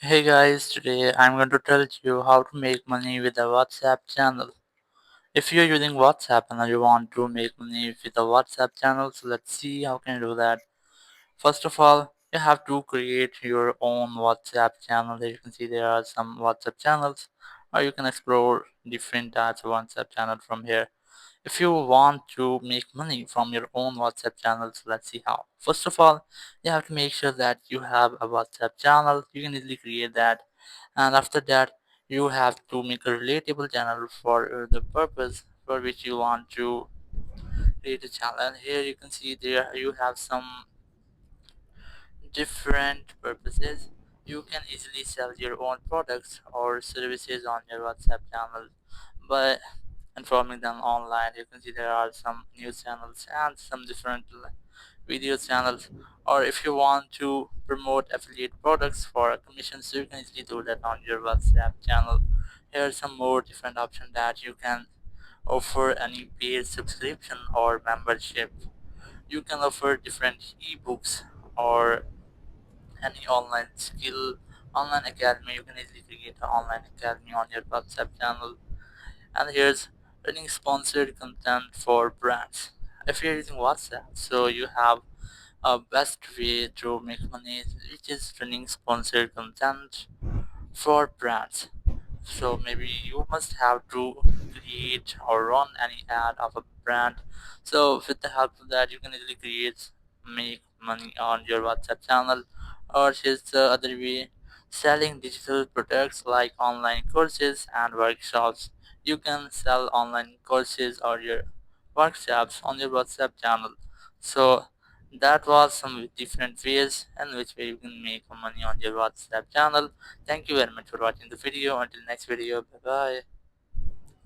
Hey guys, today I'm going to tell you how to make money with a WhatsApp channel. If you're using WhatsApp and you want to make money with a WhatsApp channel, so let's see how can you do that. First of all, you have to create your own WhatsApp channel. As you can see, there are some WhatsApp channels, or you can explore different types of WhatsApp channel from here. If you want to make money from your own WhatsApp channels, let's see how. First of all, you have to make sure that you have a WhatsApp channel. You can easily create that, and after that, you have to make a relatable channel for the purpose for which you want to create a channel. And here you can see there you have some different purposes. You can easily sell your own products or services on your WhatsApp channel by informing them online. You can see there are some news channels and some different video channels. Or if you want to promote affiliate products for a commission, so you can easily do that on your WhatsApp channel. Here are some more different options that you can offer any paid subscription or membership. You can offer different ebooks or any online skill, online academy. You can easily create an online academy on your WhatsApp channel. And here's running sponsored content for brands. If you're using WhatsApp, so you have a best way to make money, which is running sponsored content for brands. So maybe you must have to create or run any ad of a brand. So with the help of that, you can easily make money on your WhatsApp channel. Or here's the other way, selling digital products like online courses and workshops. You can sell online courses or your workshops on your WhatsApp channel. So that was some different ways in which way you can make money on your WhatsApp channel. Thank you very much for watching the video. Until next video, bye bye.